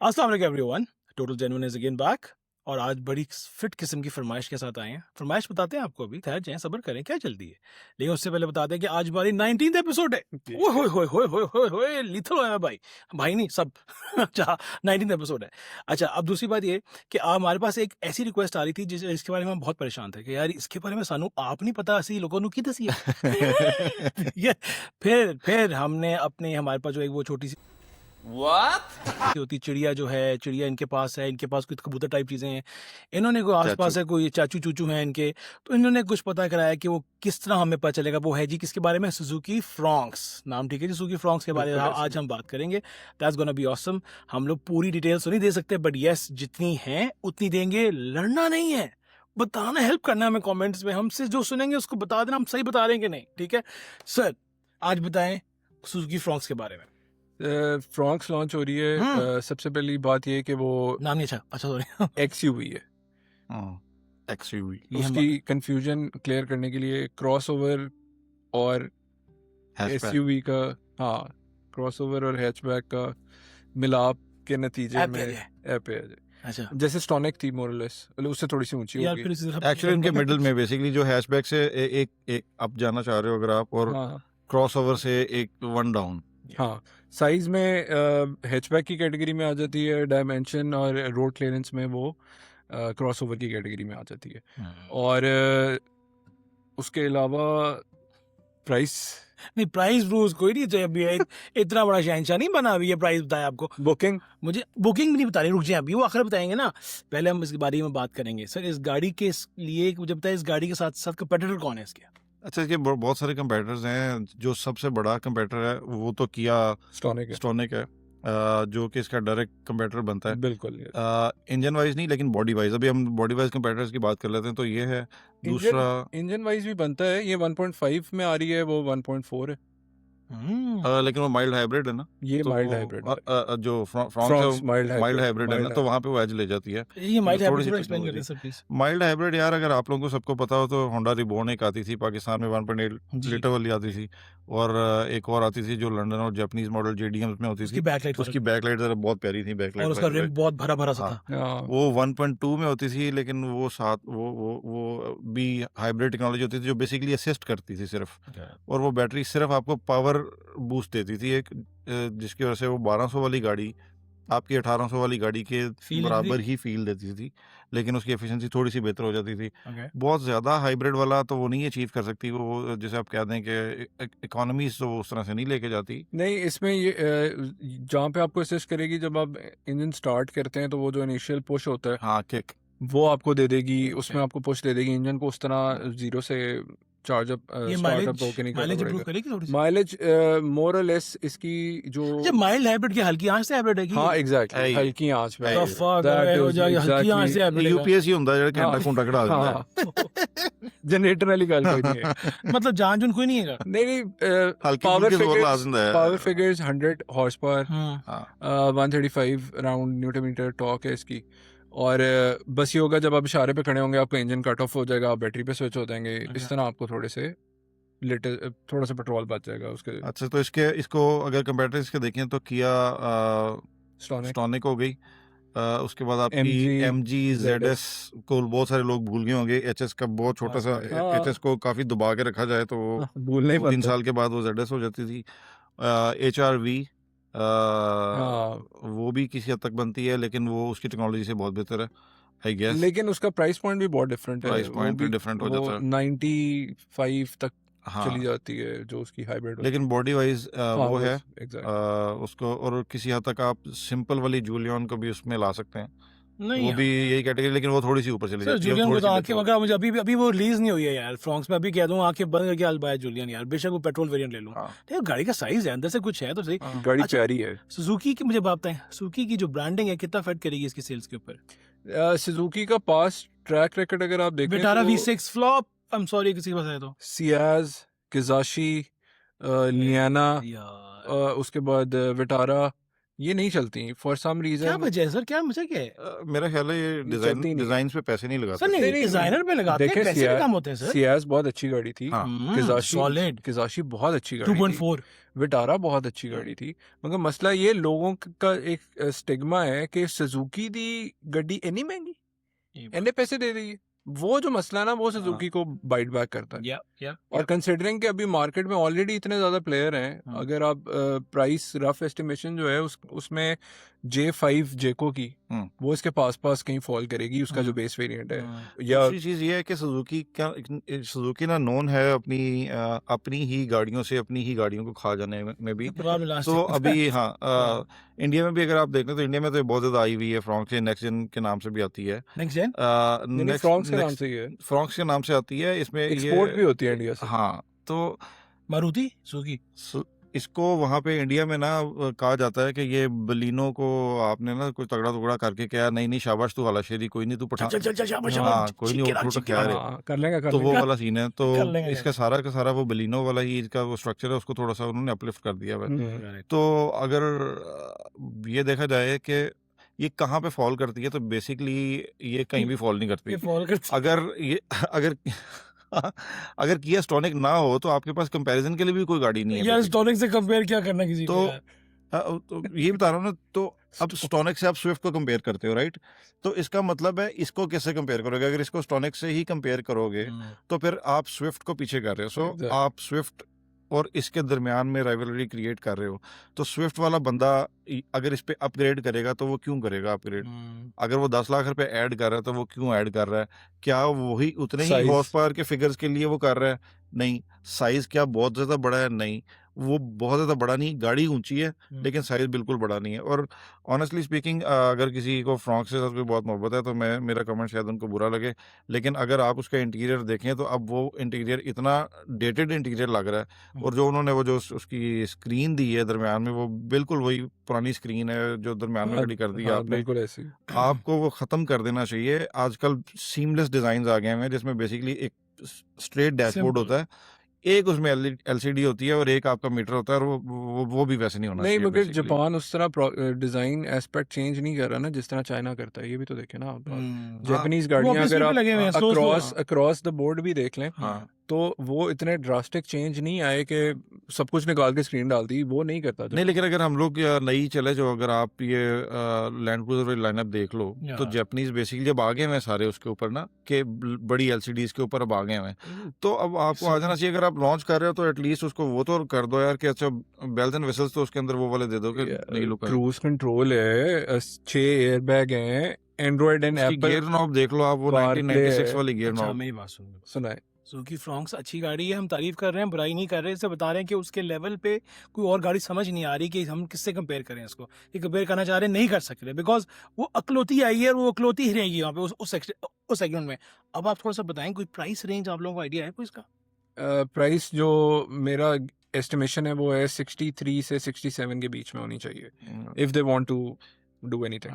अस्सलाम वालेकुम everyone, total genuine is again back. और आज बड़ी फिट किस्म की फरमाइश के साथ आए हैं। फरमाइश बताते हैं आपको, अभी ठहर जाएं, सब्र करें, क्या जल्दी है। लेकिन उससे पहले बताते हैं कि आज हमारी 19th एपिसोड है। ओए होए होए होए होए होए होए, लिथल है भाई, भाई नहीं सब। अच्छा, 19th एपिसोड है। अच्छा, अब दूसरी बात ये कि हमारे पास एक ऐसी रिक्वेस्ट आ रही थी जिसके बारे में हम बहुत परेशान थे कि यार इसके बारे में सानू आप नहीं पता, असली लोगों को की दसी है। ठीक है। फिर हमने अपने हमारे पास जो एक वो छोटी सी होती चिड़िया जो है, चिड़िया इनके पास है, इनके पास कुछ कबूतर टाइप चीजें हैं, इन्होंने कोई आसपास है, कोई चाचू चूचू हैं इनके, तो इन्होंने कुछ पता कराया कि वो किस तरह हमें पता चलेगा। वो है जी किसके बारे में, सुजुकी फ्रॉन्क्स नाम, ठीक है जी, सुजुकी फ्रॉन्क्स के बारे में आज हम बात करेंगे। That's gonna be awesome. हम लोग पूरी डिटेल्स तो नहीं दे सकते, बट यस जितनी हैं उतनी देंगे। लड़ना नहीं है, बताना, हेल्प करना है हमें कमेंट्स में। हमसे जो सुनेंगे उसको बता देना हम सही बता रहे हैं कि नहीं, ठीक है सर। आज बताएं सुजुकी फ्रॉन्क्स के बारे में। फ्रॉन्क्स लॉन्च हो रही है। सबसे पहली बात ये कि वो नाम नहीं अच्छा सॉरी एक्सयूवी है। एक्सयूवी उसकी कंफ्यूजन क्लियर करने के लिए क्रॉसओवर और एसयूवी का, हाँ, क्रॉसओवर और हैचबैक का मिलाप के नतीजे में ऐप है। अच्छा, जैसे स्टोनिक थी मोरलेस, उससे थोड़ी सी ऊंची होगी। एक्चुअली इनके मिडिल में बेसिकली जो हैचबैक से एक आप जाना चाह रहे हो अगर आप, और क्रॉसओवर से एक वन डाउन। हाँ, साइज में हैचबैक की कैटेगरी में आ जाती है, डायमेंशन और रोड क्लियरेंस में वो क्रॉसओवर की कैटेगरी में आ जाती है। और उसके अलावा प्राइस नहीं, प्राइस ब्रूस कोई नहीं चाहिए अभी। इतना बड़ा शहंशाह नहीं बना अभी, ये प्राइस बताया आपको। बुकिंग, मुझे बुकिंग भी नहीं बता रही, रुक जाए, अभी वो आखिर बताएंगे ना। पहले हम इस बारे में बात करेंगे। सर इस गाड़ी के लिए मुझे बताया, इस गाड़ी के साथ साथ कंपेटिटर कौन है इसके? अच्छा, ये बहुत सारे कंपेटिटर्स हैं। जो सबसे बड़ा कंपेटिटर है वो तो किया स्टोनिक है, जो कि इसका डायरेक्ट कंपेटिटर बनता है। बिल्कुल। इंजन वाइज नहीं, लेकिन बॉडी वाइज। अभी हम बॉडी वाइज कंपेटिटर्स की बात कर लेते हैं। तो ये है दूसरा। इंजन वाइज भी बनता है, ये 1.5 में आ रही है, वो 1.4 है। लेकिन वो माइल्ड हाइब्रिड है ना, ये तो माइल्ड हाइब्रिड जो फ्रॉन्क्स माइल्ड हाइब्रिड है ना, तो वहाँ पे वो एज ले जाती है। ये माइल्ड हाइब्रिड थोड़ा एक्सप्लेन करिए सर प्लीज। माइल्ड हाइब्रिड यार, अगर आप लोगों को सबको पता हो तो होंडा रिबॉर्न एक आती थी पाकिस्तान में, 1.8 लीटर वाली आती थी, और एक और आती थी जो लंदन और जापानीज मॉडल जेडीएम में होती थी। उसकी बैकलाइट जरा बहुत प्यारी थी, बैकलाइट, और उसका रिम बहुत भरा भरा सा था। वो 1.2 में होती थी, लेकिन वो साथ वो भी हाइब्रिड टेक्नोलॉजी होती थी जो बेसिकली असिस्ट करती थी सिर्फ, और वो बैटरी सिर्फ आपको पावर बूस्ट देती थी एक, जिसकी वजह से वो 1200 वाली गाड़ी आपकी 1800 वाली गाड़ी के बराबर ही फील देती थी, लेकिन उसकी एफिशिएंसी थोड़ी सी बेहतर हो जाती थी। बहुत ज़्यादा हाइब्रिड वाला तो वो नहीं अचीव कर सकती, वो जैसे आप कह दें कि इकोनॉमीज तो वो उस तरह से नहीं लेके जाती। नहीं, इसमें ये जहाँ पे आपको असिस्ट करेगी, जब आप इंजन स्टार्ट करते हैं तो वो जो इनिशियल पुश होता है, हाँ, किक, वो आपको दे देगी। उसमें आपको पुश दे देगी इंजन को, उस तरह जीरो से चार्ज अप स्टार्टअप होके नहीं करना। माइलेज मोर और लेस इसकी जो माइल्ड हाइब्रिड की हल्की आंच से हाइब्रिड है। हाँ एग्जैक्टली, हल्की आंच पे हल्की आंच से हाइब्रिड यूपीएस ही ਹੁੰਦਾ ਜਿਹੜਾ ਘੰਟਾ ਘੁੰਟਾ ਕਢਾ ਦਿੰਦਾ है। जनरेटर वाली गल कोई नहीं है। मतलब जान जुन कोई नहीं है। नहीं, power figures 100 horse power, 135 around newton metre torque है इसकी। और बस ये होगा जब आप इशारे पे खड़े होंगे आपका इंजन कट ऑफ हो जाएगा, आप बैटरी पे स्विच हो जाएंगे, इस तरह आपको थोड़ा सा पेट्रोल बच जाएगा उसके। अच्छा, तो इसको अगर कंपैरेटिव इसके देखें तो किया स्टोनिक हो गई, उसके बाद आपकी MG ZS को बहुत सारे लोग भूल गए होंगे। HS का बहुत छोटा सा, HS को काफी दबा के रखा जाए तो वो भूलने ही 3 साल के बाद वो ZS हो जाती थी। HRV वो भी किसी हद तक बनती है, लेकिन वो उसकी टेक्नोलॉजी से बहुत बेहतर है, आई गेस। लेकिन उसका प्राइस पॉइंट भी बहुत डिफरेंट है, प्राइस पॉइंट भी डिफरेंट हो जाता है, 95 तक चली जाती है जो उसकी हाइब्रिड। लेकिन बॉडी वाइज वो है उसको, और किसी हद तक आप सिंपल वाली जूलियन को भी उसमें ला सकते हैं, वो भी यही कैटेगरी, लेकिन वो थोड़ी सी ऊपर चली जाती है। जूलियन को तो आंखें वगैरह मुझे अभी वो रिलीज नहीं हुई है यार फ्रॉन्क्स में। अभी कह दूं आंखें बंद करके आल बाय जूलियन यार, बेशक वो पेट्रोल वेरिएंट ले लूं। देखो गाड़ी का साइज है, अंदर से कुछ है तो सही, गाड़ी प्यारी है। सुजुकी की मुझे बात बताएं, सुजुकी की जो ब्रांडिंग है कितना इफेक्ट करेगी इसकी सेल्स के ऊपर? सुजुकी का पास्ट ट्रैक रिकॉर्ड अगर आप देखें, Vitara V6 flop, I am sorry किसी के पास है तो, सियाज, किजाशी, लियाना, उसके बाद विटारा, ये नहीं चलती फॉर सम क्या रीजन। वजह है सर, क्या वजह क्या है मेरा ख्याल है ये चलती नहीं। डिजाइन पे पैसे नहीं सर? लगाते। नहीं, डिजाइनर पे लगाते हैं, देखें पैसे भी कम होते हैं सर। सियाज बहुत अच्छी गाड़ी थी, हाँ सॉलिड किजाशी बहुत अच्छी गाड़ी थी, 2.4 विटारा बहुत अच्छी गाड़ी थी, मगर मसला ये लोगों का एक स्टिग्मा है कि सुजुकी दी गड्डी इतनी महंगी, इतने पैसे दे रही है। वो जो मसला ना वो सुजुकी को बाइट बैक करता है। या और कंसिडरिंग कि अभी मार्केट में ऑलरेडी इतने ज्यादा प्लेयर हैं, अगर आप प्राइस रफ एस्टिमेशन जो है उसमें J5 जेको की वो इसके पास कहीं फॉल करेगी, उसका जो बेस वेरिएंट है। या दूसरी चीज ये है कि सुजुकी ना नोन है अपनी ही गाड़ियों से अपनी ही गाड़ियों को खा जाने में भी। तो अभी इंडिया में भी अगर आप देखें तो इंडिया में तो बहुत ज्यादा आई हुई है, फ्रॉन्क्स नेक्स्ट जेन के नाम से भी आती है। फ्रॉन्क्स के नाम से ही है, फ्रॉन्क्स के नाम से आती है, इसमें एक्सपोर्ट भी होती है इंडिया से। हाँ, तो मारुति सुजुकी इसको वहाँ पे इंडिया में ना कहा जाता है कि ये बलिनो को आपने ना कोई तगड़ा टुकड़ा करके क्या, नहीं शाबाश तू वाला शेरी, कोई नहीं तू पठा, हाँ कोई नहीं उठ क्या कर लेंगे तो वो वाला सीन है। तो कर लेंगे। इसका सारा का सारा वो बलिनो वाला ही इसका वो स्ट्रक्चर है, उसको थोड़ा सा उन्होंने अपलिफ्ट कर दिया है। तो अगर ये देखा जाए कि ये कहाँ पे फॉल करती है, तो बेसिकली ये कहीं भी फॉल नहीं करती। अगर किया स्टॉनिक ना हो तो आपके पास कंपैरिजन के लिए भी कोई गाड़ी नहीं है यार। स्टॉनिक से कंपेयर क्या करना किसी तो ये बता रहा हूँ ना। तो अब स्टॉनिक से आप स्विफ्ट को कंपेयर करते हो, राइट? तो इसका मतलब है इसको कैसे कंपेयर करोगे? अगर इसको स्टॉनिक से ही कंपेयर करोगे तो फिर आप स्विफ्ट को पीछे कर रहे हो। सो आप स्विफ्ट और इसके दरमियान में राइवलरी क्रिएट कर रहे हो। तो स्विफ्ट वाला बंदा अगर इस पे अपग्रेड करेगा तो वो क्यों करेगा अपग्रेड? अगर वो 10 लाख रुपए ऐड कर रहा है तो वो क्यों ऐड कर रहा है? क्या वही उतने ही हॉर्स पावर के फिगर्स के लिए वो कर रहा है? नहीं। साइज क्या बहुत ज्यादा बड़ा है? नहीं, वो बहुत ज्यादा बड़ा नहीं। गाड़ी ऊंची है लेकिन साइज बिल्कुल बड़ा नहीं है। और ऑनेस्टली स्पीकिंग, अगर किसी को फ्रॉन्क्स से कोई बहुत मोहब्बत है तो मेरा कमेंट शायद उनको बुरा लगे, लेकिन अगर आप उसका इंटीरियर देखें तो अब वो इंटीरियर इतना डेटेड इंटीरियर लग रहा है। और जो उन्होंने वो जो उसकी स्क्रीन दी है दरमियान में, वो बिल्कुल वही पुरानी स्क्रीन है जो दरमियान में खड़ी कर दी है आपने। बिल्कुल ऐसी। आपको वो खत्म कर देना चाहिए। आजकल सीमलेस डिजाइन आ गए हैं जिसमें बेसिकली एक स्ट्रेट डैशबोर्ड होता है, एक उसमें एलसीडी होती है और एक आपका मीटर होता है, और वो भी वैसे नहीं होना चाहिए। नहीं, मगर जापान उस तरह डिजाइन एस्पेक्ट चेंज नहीं कर रहा ना जिस तरह चाइना करता है। ये भी तो देखें ना आप। जापानीज गाड़ियां अगर आप अक्रॉस द बोर्ड भी देख लें तो वो इतने ड्रास्टिक चेंज नहीं आए कि सब कुछ निकाल के स्क्रीन डाल दी, वो नहीं करता। नहीं, लेकिन अगर हम लोग नई चले, जो अगर आप ये लैंड क्रूजर लाइनअप देख लो तो जापानीज बेसिकली जब आ गए हैं सारे उसके ऊपर ना, कि बड़ी एलसीडीज के ऊपर अब आ गए हैं, तो अब आपको आ जाना चाहिए। अगर आप लॉन्च कर रहे हो तो एटलीस्ट उसको वो तो कर दो यार, कि अच्छा बेल्स एंड विसल्स तो उसके अंदर वो वाले दे दो कि नहीं लुक। क्रूज कंट्रोल है, 6 एयरबैग हैं, Android and Apple gear knob देख लो आप, वो 1996 वाली गियर नॉब। मेरी बात सुनाए। सुजुकी फ्रॉन्क्स अच्छी गाड़ी है, हम तारीफ कर रहे हैं, बुराई नहीं कर रहे, इससे बता रहे हैं कि उसके लेवल पे कोई और गाड़ी समझ नहीं आ रही कि हम किससे कंपेयर करें इसको। ये कंपेयर करना चाह रहे हैं, नहीं कर सकते, बिकॉज वो अकलौती आई है और वो अकलौती ही रहेगी वहाँ पे उस सेगमेंट में। अब आप थोड़ा सा बताएं, कोई प्राइस रेंज आप लोगों को आइडिया है कोई इसका? प्राइस जो मेरा एस्टिमेशन है वो है 63 से 67 के बीच में होनी चाहिए, if they want to do anything.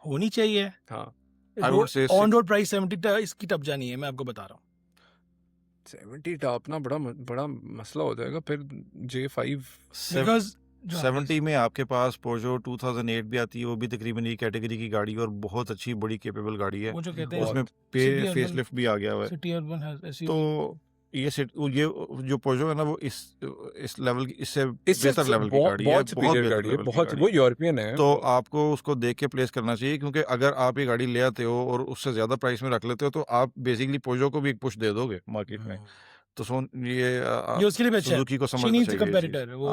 होनी चाहिए। हाँ, ऑन रोड प्राइस 70 इसकी टप जानी है, मैं आपको बता रहा हूँ। 70 टॉप ना बड़ा मसला हो जाएगा फिर। J5 बिकॉज 70 में आपके पास पोजो 2008 भी आती है, वो भी तकरीबन ये कैटेगरी की गाड़ी है और बहुत अच्छी बड़ी केपेबल गाड़ी है। वो जो कहते हैं उसमें फेसलिफ्ट भी आ गया हुआ है। तो ये जो पोजो है ना, वो इस लेवल की, इससे बेहतर लेवल की गाड़ी है, बहुत गाड़ी है, बहुत। वो यूरोपियन है, तो आपको उसको देख के प्लेस करना चाहिए, क्योंकि अगर आप ये गाड़ी ले आते हो और उससे ज्यादा प्राइस में रख लेते हो तो आप बेसिकली पोजो को भी एक पुश दे दोगे मार्केट में। तो ये उसके लिए अच्छा है, सुजुकी को समझना चाहिए कंपैरेटर वो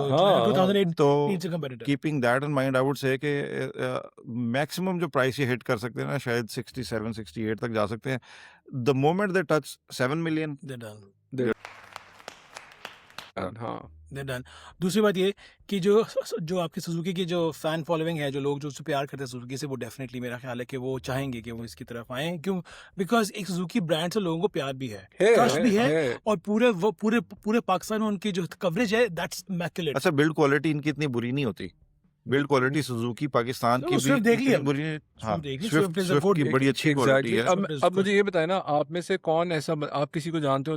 2008 तो keeping that in mind, I would say कि मैक्सिमम जो प्राइस ये हिट कर सकते हैं ना, शायद 67 68 तक जा सकते हैं। The moment they touch 7 million done. दूसरी बात ये कि जो आपकी सुजुकी की जो फैन फॉलोइंग है, जो लोग जो उससे प्यार करते हैं सुजुकी से, वो डेफिनेटली मेरा ख्याल है कि वो चाहेंगे कि वो इसकी तरफ आए। क्यों? बिकॉज एक सुजुकी ब्रांड से लोगों को प्यार भी है, ट्रस्ट भी है, और पूरे पाकिस्तान में उनकी जो कवरेज है दैट्स इमैक्युलेट। अच्छा, बिल्ड क्वालिटी इनकी इतनी बुरी नहीं होती। बिल्ड क्वालिटी सुजुकी पाकिस्तान तो की वो भी स्विफ्ट देख ली इतनी हमने। बुरी हाँ देख ली, Swift Swift is a Swift good की बड़ी अच्छी क्वालिटी एग्जैक्टली है Swift is अब मुझे ये बताएं ना, आप में से कौन ऐसा आप किसी को जानते हो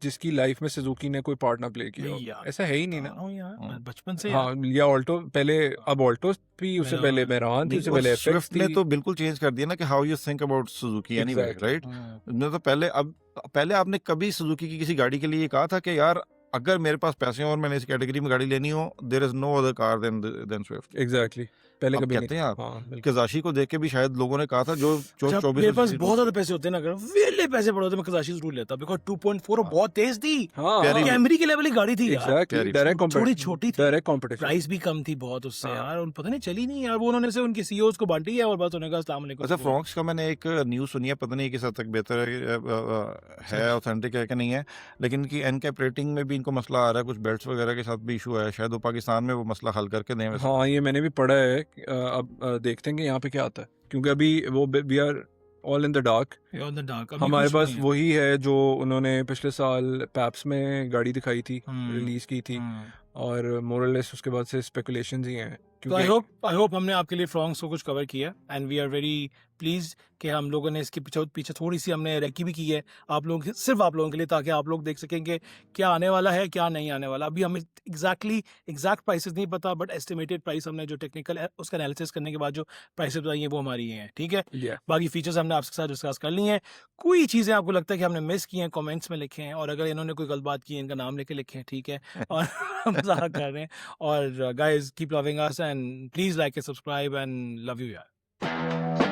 जिसकी लाइफ में सुजुकी ने कोई पार्ट ना प्ले किया नहीं हो? यार, ऐसा है ही नहीं ना। बता रहा हूँ यार, हम्म। बचपन से यार। हाँ, या ऑल्टो पहले, अब ऑल्टो भी, उससे पहले मेहरान थी, नहीं, उससे और पहले एफएक्स स्विफ्ट ने थी। तो बिल्कुल चेंज कर दिया ना कि how you think about Suzuki anyway, Exactly. Right? Hmm, मैं तो पहले आपने कभी सुजुकी की किसी गाड़ी के लिए ये कहा था कि यार अगर मेरे पास पैसे हो और मैंने इस कैटेगरी में गाड़ी लेनी हो, there is no other car than Swift. Exactly, पहले अब कभी कहते नहीं। हैं आप हाँ बिल्कुल। कजाशी को देख के भी शायद लोगों ने कहा था जो अच्छा, 24 मेरे पास बहुत ज्यादा पैसे होते हैं ना, अगर वेले पैसे पड़े होते मैं कजाशी जरूर लेता, बिकॉज 2.4 हाँ। बहुत तेज थी, हाँ प्यारी- कैमरी के लेवल की गाड़ी थी यार, एग्जैक्टली, प्यारी- डायरेक्ट थोड़ी छोटी थी, डायरेक्ट कंपटीशन। प्राइस भी कम थी बहुत उससे हाँ। यार, और पता नहीं चली नहीं यार, वो उन्होंने से उनके सीईओज को बांटी है और बस उन्होंने कहा अस्सलाम वालेकुम। अच्छा, फ्रॉक्स का मैंने एक न्यूज़ सुनी है, पता नहीं किस हद तक बेहतर है ऑथेंटिक है कि नहीं है, लेकिन कि एनकैप रेटिंग में भी इनको मसला आ रहा है, कुछ बेल्ट्स वगैरह के साथ भी इशू है, शायद वो पाकिस्तान में वो मसला हल करके दें वैसे। हाँ, ये मैंने भी पढ़ा है। अब देखते हैं कि यहाँ पे क्या आता है, क्योंकि अभी वो we are all in the dark. हमारे पास वही है जो उन्होंने पिछले साल पैप्स में गाड़ी दिखाई थी, रिलीज की थी, और मोरलेस उसके बाद से स्पेकुलेशंस ही हैं। तो आई होप हमने आपके लिए फ्रॉन्क्स को कुछ कवर किया, and we are very please कि हम लोगों ने इसके पीछे थोड़ी सी हमने रेकी भी की है आप लोग, सिर्फ आप लोगों के लिए, ताकि आप लोग देख सकेंगे क्या आने वाला है क्या नहीं आने वाला। अभी हमें एग्जैक्ट प्राइसेस नहीं पता, बट एस्टिमेटेड प्राइस हमने जो टेक्निकल उसका एनालिसिस करने के बाद जो प्राइसेस बताई हैं वो हमारी हैं, ठीक है। Yeah. बाकी फीचर्स हमने आपके साथ डिस्कस कर ली हैं। कोई चीज़ें आपको लगता है कि हमने मिस की हैं, कमेंट्स में लिखें, और अगर इन्होंने कोई गलत बात की है इनका नाम लेके लिखें, ठीक है। और मजाक कर रहे हैं, और guys keep loving us and please like and subscribe and love you यार।